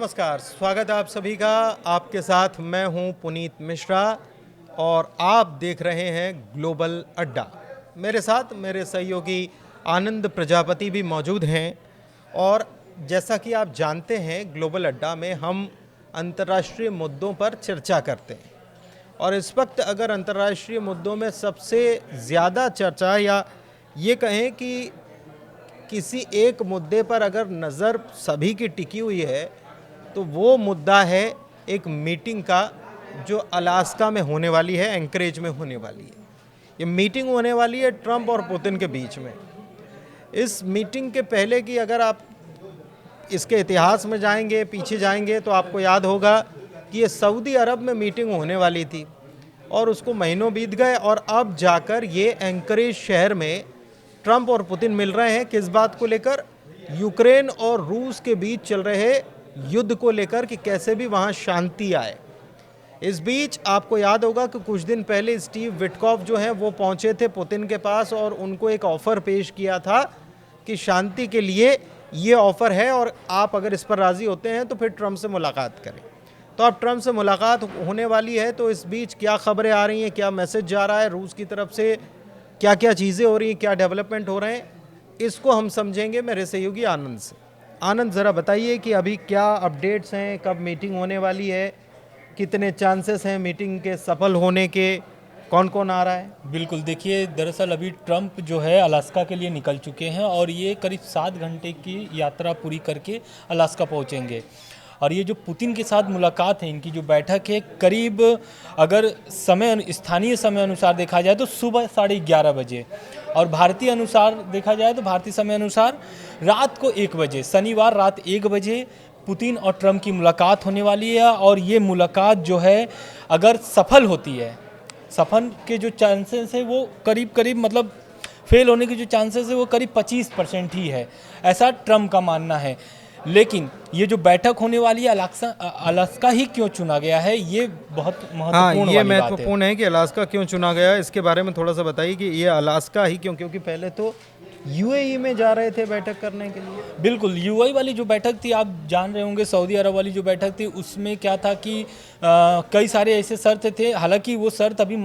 नमस्कार, स्वागत है आप सभी का। आपके साथ मैं हूं पुनीत मिश्रा और आप देख रहे हैं ग्लोबल अड्डा। मेरे साथ मेरे सहयोगी आनंद प्रजापति भी मौजूद हैं और जैसा कि आप जानते हैं ग्लोबल अड्डा में हम अंतर्राष्ट्रीय मुद्दों पर चर्चा करते हैं और इस वक्त अगर अंतर्राष्ट्रीय मुद्दों में सबसे ज़्यादा चर्चा या ये कहें कि किसी एक मुद्दे पर अगर नज़र सभी की टिकी हुई है तो वो मुद्दा है एक मीटिंग का जो अलास्का में होने वाली है, एंकरेज में होने वाली है। ये मीटिंग होने वाली है ट्रंप और पुतिन के बीच में। इस मीटिंग के पहले की अगर आप इसके इतिहास में जाएंगे, पीछे जाएंगे तो आपको याद होगा कि ये सऊदी अरब में मीटिंग होने वाली थी और उसको महीनों बीत गए और अब जाकर ये एंकरेज शहर में ट्रंप और पुतिन मिल रहे हैं। किस बात को लेकर? यूक्रेन और रूस के बीच चल रहे युद्ध को लेकर कि कैसे भी वहाँ शांति आए। इस बीच आपको याद होगा कि कुछ दिन पहले स्टीव विटकॉफ जो हैं वो पहुँचे थे पुतिन के पास और उनको एक ऑफ़र पेश किया था कि शांति के लिए ये ऑफ़र है और आप अगर इस पर राज़ी होते हैं तो फिर ट्रंप से मुलाकात करें। तो अब ट्रंप से मुलाकात होने वाली है, तो इस बीच क्या खबरें आ रही हैं, क्या मैसेज जा रहा है रूस की तरफ से, क्या क्या चीज़ें हो रही हैं, क्या डेवलपमेंट हो रहे हैं, इसको हम समझेंगे मेरे सहयोगी आनंद से। आनंद ज़रा बताइए कि अभी क्या अपडेट्स हैं, कब मीटिंग होने वाली है, कितने चांसेस हैं मीटिंग के सफल होने के, कौन कौन आ रहा है? बिल्कुल, देखिए दरअसल अभी ट्रंप जो है अलास्का के लिए निकल चुके हैं और ये करीब 7 घंटे की यात्रा पूरी करके अलास्का पहुंचेंगे। और ये जो पुतिन के साथ मुलाकात है, इनकी जो बैठक है, करीब अगर स्थानीय समय अनुसार देखा जाए तो सुबह 11:30 बजे और भारतीय अनुसार देखा जाए तो भारतीय समय अनुसार रात को 1 बजे, शनिवार रात 1 बजे पुतिन और ट्रंप की मुलाकात होने वाली है। और ये मुलाकात जो है अगर सफल होती है, सफल के जो चांसेस है वो करीब मतलब फेल होने के जो चांसेस है वो करीब 25% ही है, ऐसा ट्रंप का मानना है। लेकिन ये जो बैठक होने वाली है अलास्का ही क्यों चुना गया है, ये बहुत महत्वपूर्ण ये वाली बात महत्वपूर्ण है कि अलास्का क्यों चुना गया है, इसके बारे में थोड़ा सा बताइए कि ये अलास्का ही क्यों, क्योंकि पहले तो यूएई में जा रहे थे बैठक करने के लिए। बिल्कुल, यूएई वाली जो बैठक थी आप जान रहे होंगे, सऊदी अरब वाली जो बैठक थी उसमें क्या था कि कई सारे ऐसे शर्त थे, हालांकि वो शर्त अभी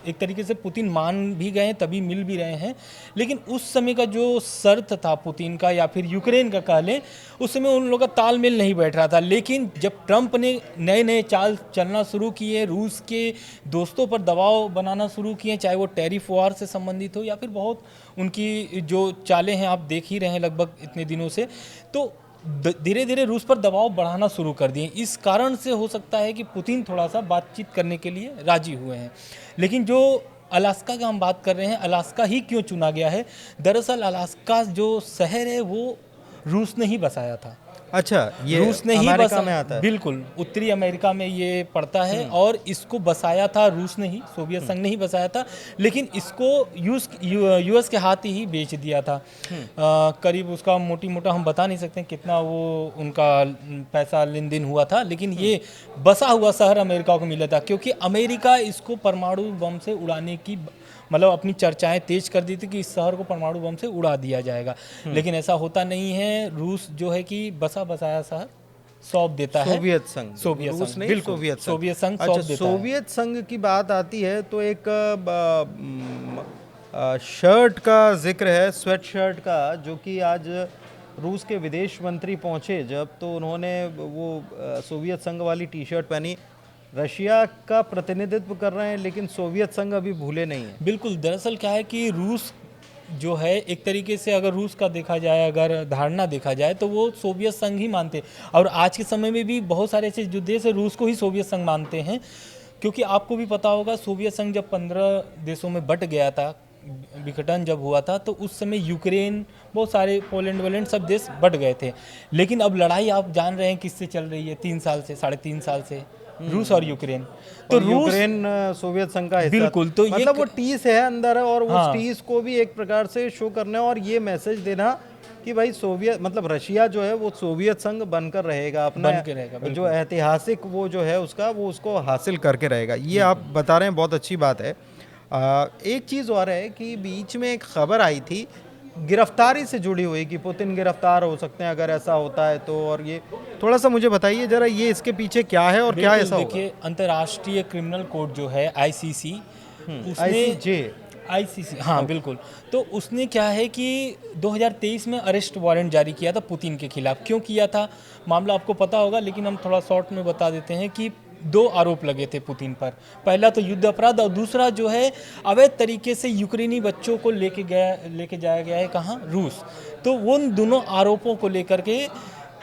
एक तरीके से पुतिन मान भी गए हैं, तभी मिल भी रहे हैं। लेकिन उस समय का जो शर्त था पुतिन का या फिर यूक्रेन का कह लें, उस समय उन लोगों का तालमेल नहीं बैठ रहा था। लेकिन जब ट्रंप ने नए नए चाल चलना शुरू किए, रूस के दोस्तों पर दबाव बनाना शुरू किए, चाहे वो टैरिफ वार से संबंधित हो या फिर बहुत उनकी जो चालें हैं आप देख ही रहे हैं लगभग इतने दिनों से, तो धीरे धीरे रूस पर दबाव बढ़ाना शुरू कर दिए। इस कारण से हो सकता है कि पुतिन थोड़ा सा बातचीत करने के लिए राजी हुए हैं। लेकिन जो अलास्का का हम बात कर रहे हैं, अलास्का ही क्यों चुना गया है? दरअसल अलास्का जो शहर है वो रूस ने ही बसाया था। अच्छा, ये रूस ने ही अमेरिका में आता है? बिल्कुल, उत्तरी अमेरिका में ये पड़ता है और इसको बसाया था रूस ने ही, सोवियत संघ ने ही बसाया था। लेकिन इसको यूएस के हाथ ही बेच दिया था। करीब उसका मोटी मोटा हम बता नहीं सकते कितना वो उनका पैसा लेन देन हुआ था, लेकिन ये बसा हुआ शहर अमेरिका को मिला था, क्योंकि अमेरिका इसको परमाणु बम से उड़ाने की मतलब अपनी चर्चाएं तेज कर दी थी कि इस शहर को परमाणु बम से उड़ा दिया जाएगा। लेकिन ऐसा होता नहीं है। रूस जो है कि बसा बसाया शहर सौंप देता है सोवियत संघ, रूस नहीं, सोवियत संघ अच्छा, सौंप देता है। सोवियत संघ की बात आती है तो एक शर्ट का जिक्र है, स्वेट शर्ट का, जो कि आज रूस के विदेश मंत्री पहुंचे जब, तो उन्होंने वो सोवियत संघ वाली टी शर्ट पहनी। रशिया का प्रतिनिधित्व कर रहे हैं लेकिन सोवियत संघ अभी भूले नहीं है। बिल्कुल, दरअसल क्या है कि रूस जो है एक तरीके से अगर रूस का देखा जाए, अगर धारणा देखा जाए तो वो सोवियत संघ ही मानते हैं। और आज के समय में भी बहुत सारे ऐसे जो देश है रूस को ही सोवियत संघ मानते हैं, क्योंकि आपको भी पता होगा सोवियत संघ जब 15 देशों में बट गया था, विघटन जब हुआ था, तो उस समय यूक्रेन, बहुत सारे पोलैंड सब देश बट गए थे। लेकिन अब लड़ाई आप जान रहे हैं किससे चल रही है, 3 साल से, 3.5 साल से, रूस और यूक्रेन। तो यूक्रेन सोवियत संघ का हिस्सा, बिल्कुल, तो मतलब वो टीस है अंदर है और उस टीस को भी एक प्रकार से शो करना और ये मैसेज देना कि भाई सोवियत मतलब रशिया जो है वो सोवियत संघ बनकर रहेगा, अपना जो ऐतिहासिक वो जो है उसका वो उसको हासिल करके रहेगा। ये आप बता रहे हैं, बहुत अच्छी बात है। एक चीज़ और है कि बीच में एक खबर आई थी गिरफ्तारी से जुड़ी हुई कि पुतिन गिरफ्तार हो सकते हैं अगर ऐसा होता है तो, और ये थोड़ा सा मुझे बताइए जरा, ये इसके पीछे क्या है और क्या बिल्कुल, ऐसा होगा? देखिए अंतर्राष्ट्रीय क्रिमिनल कोर्ट जो है आईसीसी, उसने ICJ। आईसीसी, हाँ बिल्कुल, तो उसने क्या है कि 2023 में अरेस्ट वारंट जारी किया था पुतिन के खिलाफ। क्यों किया था मामला आपको पता होगा, लेकिन हम थोड़ा शॉर्ट में बता देते हैं कि दो आरोप लगे थे पुतिन पर। पहला तो युद्ध अपराध, और दूसरा जो है अवैध तरीके से यूक्रेनी बच्चों को लेके जाया गया है कहाँ, रूस। तो उन दोनों आरोपों को लेकर के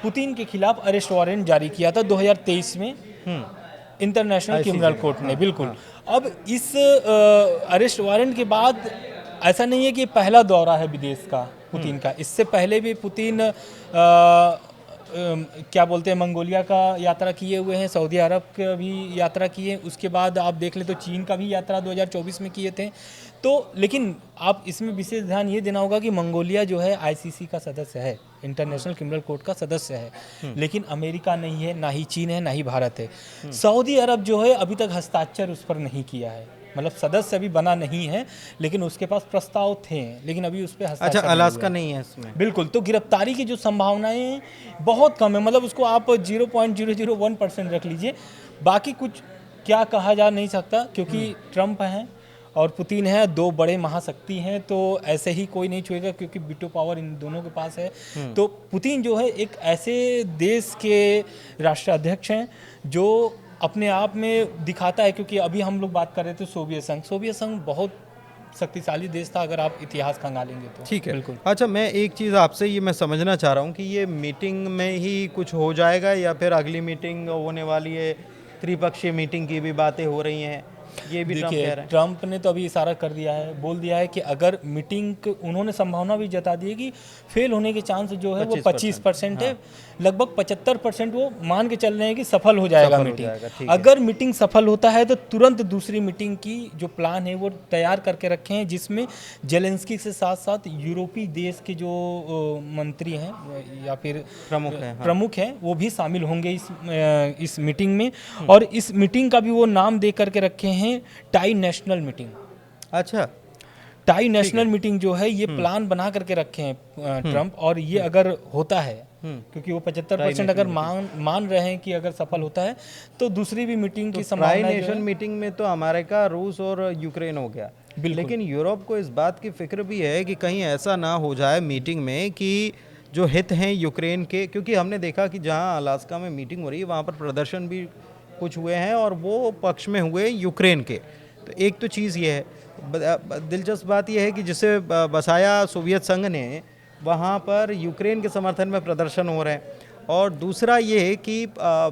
पुतिन के खिलाफ अरेस्ट वारंट जारी किया था 2023 में इंटरनेशनल क्रिमिनल कोर्ट ने। बिल्कुल, अब इस अरेस्ट वारंट के बाद ऐसा नहीं है कि पहला दौरा है विदेश का पुतिन का। इससे पहले भी पुतिन क्या बोलते हैं, मंगोलिया का यात्रा किए हुए हैं, सऊदी अरब का भी यात्रा किए, उसके बाद आप देख लें तो चीन का भी यात्रा 2024 में किए थे। तो लेकिन आप इसमें विशेष ध्यान ये देना होगा कि मंगोलिया जो है आईसीसी का सदस्य है, इंटरनेशनल क्रिमिनल कोर्ट का सदस्य है, लेकिन अमेरिका नहीं है, ना ही चीन है, ना ही भारत है। सऊदी अरब जो है अभी तक हस्ताक्षर उस पर नहीं किया है, मतलब सदस्य अभी बना नहीं है, लेकिन उसके पास प्रस्ताव थे, लेकिन अभी उस पर हस्ताक्षर अच्छा, अलास्का नहीं है इसमें? बिल्कुल। तो गिरफ्तारी की जो संभावनाएं बहुत कम है, मतलब उसको आप 0.001% रख लीजिए, बाकी कुछ क्या कहा जा नहीं सकता, क्योंकि ट्रंप हैं और पुतिन है, दो बड़े महाशक्ति हैं, तो ऐसे ही कोई नहीं छुएगा, क्योंकि वीटो पावर इन दोनों के पास है। तो पुतिन जो है एक ऐसे देश के राष्ट्राध्यक्ष हैं जो अपने आप में दिखाता है, क्योंकि अभी हम लोग बात कर रहे थे सोवियत संघ बहुत शक्तिशाली देश था, अगर आप इतिहास खंगालेंगे तो। ठीक है, बिल्कुल। अच्छा, मैं एक चीज़ आपसे ये मैं समझना चाह रहा हूँ कि ये मीटिंग में ही कुछ हो जाएगा या फिर अगली मीटिंग होने वाली है, त्रिपक्षीय मीटिंग की भी बातें हो रही हैं, ये भी ट्रम्प कह देखिए रहे हैं? ट्रंप ने तो अभी इशारा कर दिया है, बोल दिया है कि अगर मीटिंग, उन्होंने संभावना भी जता दी है कि फेल होने के चांस जो है वो 25% है, लगभग 75% वो मान के चल रहे हैं कि सफल हो जाएगा मीटिंग। अगर मीटिंग सफल होता है तो तुरंत दूसरी मीटिंग की जो प्लान है वो तैयार करके रखे हैं, जिसमें जेलेंस्की के साथ साथ यूरोपीय देश के जो मंत्री हैं या फिर प्रमुख हैं वो भी शामिल होंगे इस मीटिंग में। और इस मीटिंग का भी वो नाम दे करके रखे हैं टाई नेशनल मीटिंग। अच्छा, टाई नेशनल मीटिंग जो है ये प्लान बना करके रखे हैं ट्रंप, और ये अगर होता है, क्योंकि वो 75% अगर मान रहे हैं कि अगर सफल होता है तो दूसरी भी मीटिंग की संभावना है। नेशनल मीटिंग में तो अमेरिका, रूस और यूक्रेन हो गया, लेकिन यूरोप को इस बात की फिक्र भी है कि कहीं ऐसा ना हो जाए मीटिंग में कि जो हित हैं यूक्रेन के, क्योंकि हमने देखा कि जहां अलास्का में मीटिंग हो रही है वहां पर प्रदर्शन भी कुछ हुए हैं और वो पक्ष में हुए यूक्रेन के। तो एक तो चीज़ ये है, दिलचस्प बात यह है कि जिसे बसाया सोवियत संघ ने, वहाँ पर यूक्रेन के समर्थन में प्रदर्शन हो रहे हैं। और दूसरा ये है कि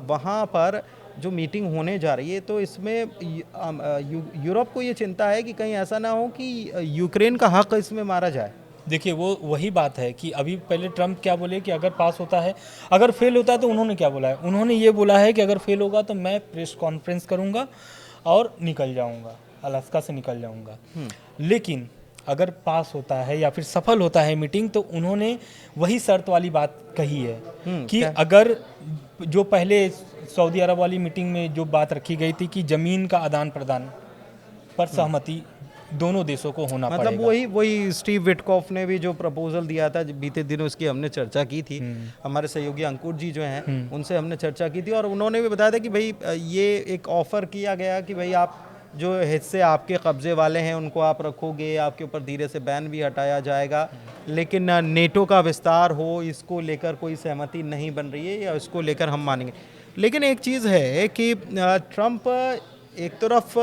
वहाँ पर जो मीटिंग होने जा रही है तो इसमें यूरोप को ये चिंता है कि कहीं ऐसा ना हो कि यूक्रेन का हक इसमें मारा जाए। देखिए वो वही बात है कि अभी पहले ट्रंप क्या बोले कि अगर पास होता है, अगर फेल होता है तो उन्होंने क्या बोला है, उन्होंने ये बोला है कि अगर फेल होगा तो मैं प्रेस कॉन्फ्रेंस करूंगा और निकल जाऊंगा, अलास्का से निकल जाऊंगा। लेकिन अगर पास होता है या फिर सफल होता है मीटिंग, तो उन्होंने वही शर्त वाली बात कही है कि अगर जो पहले सऊदी अरब वाली मीटिंग में जो बात रखी गई थी कि ज़मीन का आदान प्रदान पर सहमति दोनों देशों को होना मतलब पड़ेगा। वही स्टीव विटकॉफ ने भी जो प्रपोजल दिया था बीते दिनों, उसकी हमने चर्चा की थी, हमारे सहयोगी अंकुर जी जो हैं उनसे हमने चर्चा की थी, और उन्होंने भी बताया था कि भाई ये एक ऑफ़र किया गया कि भाई आप जो हिस्से आपके कब्जे वाले हैं उनको आप रखोगे, आपके ऊपर धीरे से बैन भी हटाया जाएगा, लेकिन नेटो का विस्तार हो इसको लेकर कोई सहमति नहीं बन रही है, या इसको लेकर हम मानेंगे। लेकिन एक चीज़ है कि ट्रंप एक तरफ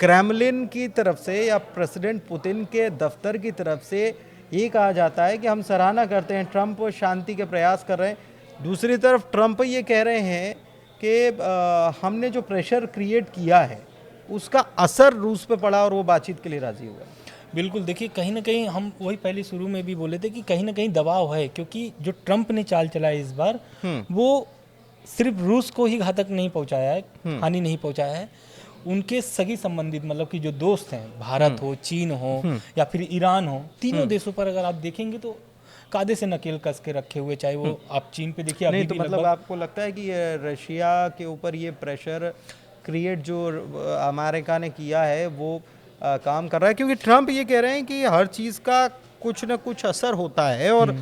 क्रेमलिन की तरफ से या प्रेसिडेंट पुतिन के दफ्तर की तरफ से ये कहा जाता है कि हम सराहना करते हैं, ट्रंप शांति के प्रयास कर रहे हैं, दूसरी तरफ ट्रंप ये कह रहे हैं कि हमने जो प्रेशर क्रिएट किया है उसका असर रूस पे पड़ा और वो बातचीत के लिए राजी हुआ। बिल्कुल, देखिए कहीं ना कहीं हम वही पहले शुरू में भी बोले थे कि कहीं ना कहीं दबाव है, क्योंकि जो ट्रंप ने चाल चलाई इस बार वो सिर्फ रूस को ही घातक नहीं पहुंचाया है, हानि नहीं पहुंचाया है, उनके सगी संबंधित मतलब कि जो दोस्त हैं, भारत हो, चीन हो या फिर ईरान हो, तीनों देशों पर अगर आप देखेंगे तो कायदे से नकेल कस के रखे हुए, चाहे वो आप चीन पे देखिए। नहीं तो मतलब आपको लगता है कि रशिया के ऊपर ये प्रेशर क्रिएट जो अमेरिका ने किया है वो काम कर रहा है, क्योंकि ट्रंप ये कह रहे हैं कि हर चीज़ का कुछ ना कुछ असर होता है। और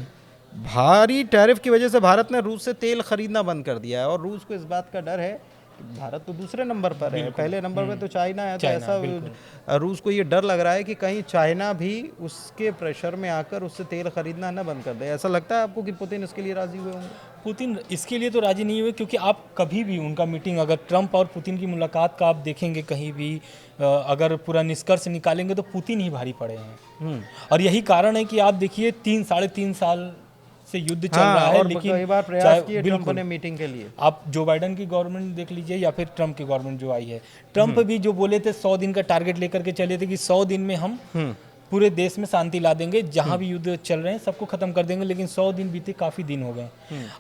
भारी टैरिफ की वजह से भारत ने रूस से तेल खरीदना बंद कर दिया है, और रूस को इस बात का डर है कि भारत तो दूसरे नंबर पर है, पहले नंबर पे तो चाइना है। तो ऐसा रूस को ये डर लग रहा है कि कहीं चाइना भी उसके प्रेशर में आकर उससे तेल खरीदना न बंद कर दे। ऐसा लगता है आपको कि पुतिन इसके लिए राजी हुए होंगे? पुतिन इसके लिए तो राजी नहीं हुए, क्योंकि आप कभी भी उनका मीटिंग, अगर ट्रंप और पुतिन की मुलाकात का आप देखेंगे कहीं भी, अगर पूरा निष्कर्ष निकालेंगे तो पुतिन ही भारी पड़े हैं। और यही कारण है कि आप देखिए 3-3.5 साल से युद्ध चल रहा है, और लेकिन कई बार प्रयास किए ट्रंप ने मीटिंग के लिए। आप जो बाइडन की गवर्नमेंट देख लीजिए या फिर ट्रंप की गवर्नमेंट जो आई है, ट्रंप भी जो बोले थे 100 दिन का टारगेट लेकर के चले थे कि 100 दिन में हम पूरे देश में शांति ला देंगे, जहां भी युद्ध चल रहे हैं सबको खत्म कर देंगे। लेकिन 100 दिन बीते, काफी दिन हो गए,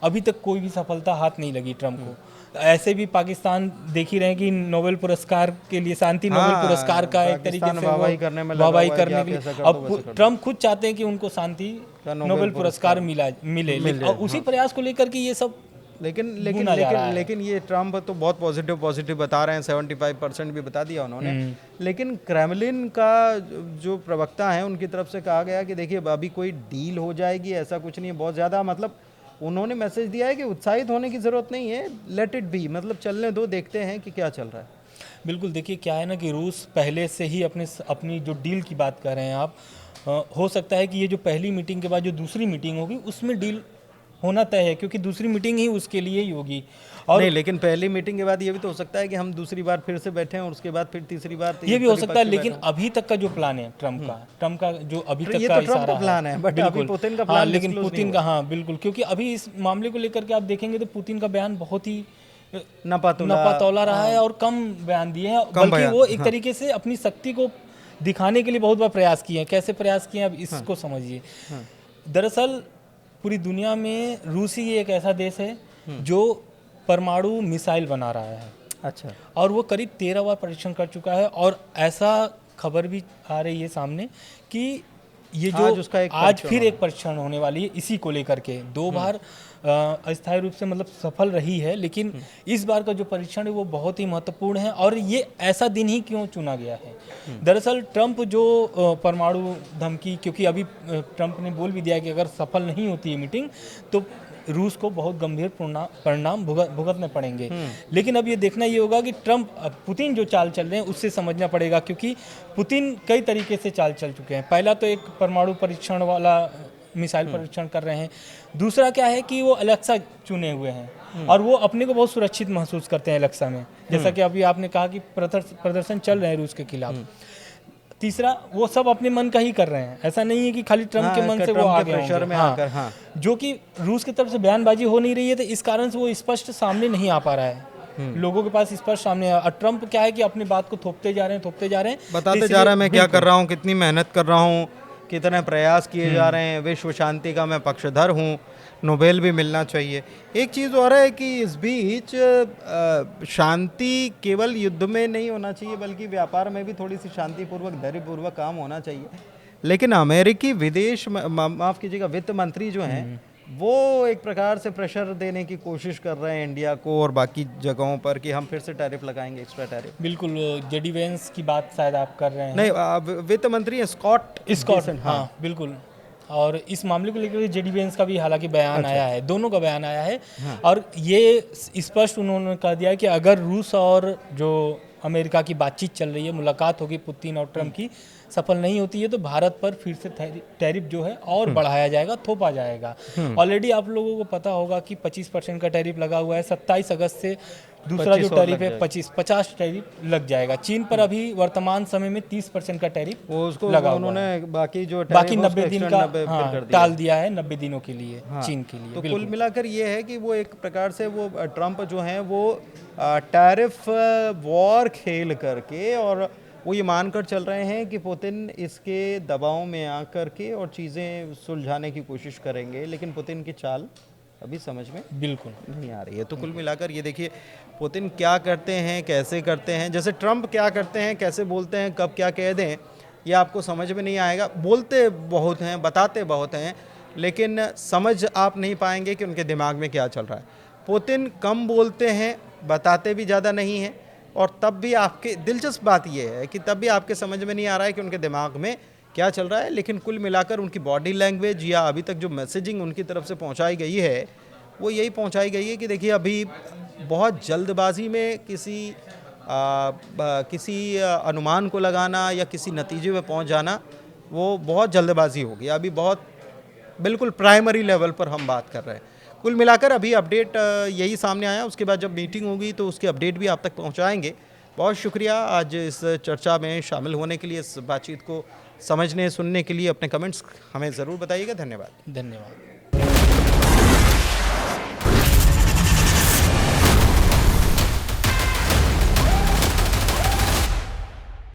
अभी तक कोई भी सफलता हाथ नहीं लगी ट्रंप को। ऐसे भी पाकिस्तान देख ही रहे हैं कि नोबेल पुरस्कार के लिए, शांति नोबेल पुरस्कार का एक तरीके से वाहवाही करने के लिए, अब ट्रंप खुद चाहते हैं कि उनको शांति नोबेल पुरस्कार मिले, और उसी प्रयास को लेकर के ये सब। लेकिन ये ट्रम्प तो बहुत पॉजिटिव बता रहे हैं, 75% भी बता दिया उन्होंने। लेकिन क्रेमलिन का जो प्रवक्ता है उनकी तरफ से कहा गया कि देखिए अभी कोई डील हो जाएगी ऐसा कुछ नहीं है, बहुत ज़्यादा मतलब उन्होंने मैसेज दिया है कि उत्साहित होने की ज़रूरत नहीं है, लेट इट बी, मतलब चलने दो, देखते हैं कि क्या चल रहा है। बिल्कुल, देखिए क्या है ना कि रूस पहले से ही अपनी जो डील की बात कर रहे हैं आप, हो सकता है कि ये जो पहली मीटिंग के बाद जो दूसरी मीटिंग होगी उसमें डील होना तय है, क्योंकि दूसरी मीटिंग ही उसके लिए ही होगी। और नहीं, लेकिन पहली मीटिंग के बाद ये भी तो हो सकता है कि हम दूसरी बार फिर से बैठे और उसके बाद फिर तीसरी बार ये भी हो सकता है। लेकिन अभी तक का जो प्लान है ट्रम्प का जो अभी तक का इशारा प्लान है, बट अभी पुतिन का प्लान, लेकिन पुतिन का, हाँ बिल्कुल, क्योंकि अभी इस मामले को लेकर के आप देखेंगे तो पुतिन का बयान बहुत ही नपातौला रहा है और कम बयान दिए हैं, बल्कि वो एक तरीके से अपनी शक्ति को दिखाने के लिए बहुत बार प्रयास किए हैं। कैसे प्रयास किए हैं अब इसको समझिए। दरअसल पूरी दुनिया में रूस ही एक ऐसा देश है जो परमाणु मिसाइल बना रहा है। अच्छा। और वो करीब 13 बार परीक्षण कर चुका है, और ऐसा खबर भी आ रही है सामने कि ये जो आज फिर एक परीक्षण होने वाली है इसी को लेकर के। 2 बार अस्थायी रूप से मतलब सफल रही है, लेकिन इस बार का जो परीक्षण है वो बहुत ही महत्वपूर्ण है। और ये ऐसा दिन ही क्यों चुना गया है? दरअसल ट्रंप जो परमाणु धमकी, क्योंकि अभी ट्रंप ने बोल भी दिया कि अगर सफल नहीं होती है मीटिंग तो रूस को बहुत गंभीर परिणाम भुगतने पड़ेंगे। लेकिन अब ये देखना ये होगा कि पुतिन जो चाल चल रहे हैं उससे समझना पड़ेगा, क्योंकि पुतिन कई तरीके से चाल चल चुके हैं। पहला तो एक परमाणु परीक्षण वाला मिसाइल परीक्षण कर रहे हैं, दूसरा क्या है कि वो अलेक्सा चुने हुए हैं और वो अपने को बहुत सुरक्षित महसूस करते हैं अलेक्सा में, जैसा कि अभी आपने कहा कि प्रदर्शन चल रहे हैं रूस के खिलाफ। तीसरा, वो सब अपने मन का ही कर रहे हैं, ऐसा नहीं है कि खाली ट्रंप के मन से वो आ गए होंगे, जो कि रूस की तरफ से बयानबाजी हो नहीं रही है, तो इस कारण से वो स्पष्ट सामने नहीं आ पा रहा है, लोगों के पास स्पष्ट सामने। और ट्रंप क्या है कि अपनी बात को थोपते जा रहे हैं, बताते जा रहा है मैं क्या कर रहा हूँ, कितनी मेहनत कर रहा हूँ, कितने प्रयास किए जा रहे हैं, विश्व शांति का मैं पक्षधर हूँ, नोबेल भी मिलना चाहिए। एक चीज़ और है कि इस बीच शांति केवल युद्ध में नहीं होना चाहिए, बल्कि व्यापार में भी थोड़ी सी शांतिपूर्वक, धैर्यपूर्वक काम होना चाहिए। लेकिन अमेरिकी माफ़ कीजिएगा, वित्त मंत्री जो हैं वो एक प्रकार से प्रेशर देने की कोशिश कर रहे हैं इंडिया को और बाकी जगहों पर कि हम फिर से टैरिफ लगाएंगे, एक्स्ट्रा टैरिफ। बिल्कुल, जेडी वेंस की बात शायद आप कर रहे हैं। नहीं, वित्त मंत्री स्कॉट। हाँ बिल्कुल। और इस मामले को लेकर जेडी वेंस का भी हालांकि बयान आया है, दोनों का बयान आया है। और ये स्पष्ट उन्होंने कह दिया कि अगर रूस और जो अमेरिका की बातचीत चल रही है, मुलाकात होगी पुतिन और ट्रंप की, सफल नहीं होती है तो भारत पर फिर से टैरिफ जो है और बढ़ाया जाएगा, थोपा जाएगा। ऑलरेडी आप लोगों को पता होगा कि 25% का टैरिफ लगा हुआ है। 27 अगस्त से दूसरा जो टैरिफ है 50 टैरिफ लग जाएगा। चीन पर अभी वर्तमान समय में 30% का टैरिफ लगा हुआ है। बाकी 90 दिन का टाल दिया है, 90 दिनों के लिए चीन के लिए। तो कुल मिलाकर ये है कि वो एक प्रकार से वो ट्रंप जो है वो टैरिफ वॉर खेल करके, और वो ये मानकर चल रहे हैं कि पुतिन इसके दबाव में आकर के और चीज़ें सुलझाने की कोशिश करेंगे, लेकिन पुतिन की चाल अभी समझ में बिल्कुल नहीं आ रही है। तो कुल मिलाकर ये देखिए पुतिन क्या करते हैं, कैसे करते हैं, जैसे ट्रंप क्या करते हैं, कैसे बोलते हैं, कब क्या कह दें, ये आपको समझ में नहीं आएगा। बोलते बहुत हैं, बताते बहुत हैं, लेकिन समझ आप नहीं पाएंगे कि उनके दिमाग में क्या चल रहा है। पुतिन कम बोलते हैं, बताते भी ज़्यादा नहीं हैं, और तब भी आपके दिलचस्प बात यह है कि तब भी आपके समझ में नहीं आ रहा है कि उनके दिमाग में क्या चल रहा है, लेकिन कुल मिलाकर उनकी बॉडी लैंग्वेज या अभी तक जो मैसेजिंग उनकी तरफ से पहुंचाई गई है वो यही पहुंचाई गई है कि देखिए अभी बहुत जल्दबाजी में किसी अनुमान को लगाना या किसी नतीजे पे पहुंच जाना वो बहुत जल्दबाजी होगी। अभी बहुत बिल्कुल प्राइमरी लेवल पर हम बात कर रहे हैं। कुल मिलाकर अभी अपडेट यही सामने आया, उसके बाद जब मीटिंग होगी तो उसकी अपडेट भी आप तक पहुंचाएंगे। बहुत शुक्रिया आज इस चर्चा में शामिल होने के लिए, इस बातचीत को समझने सुनने के लिए। अपने कमेंट्स हमें ज़रूर बताइएगा। धन्यवाद। धन्यवाद।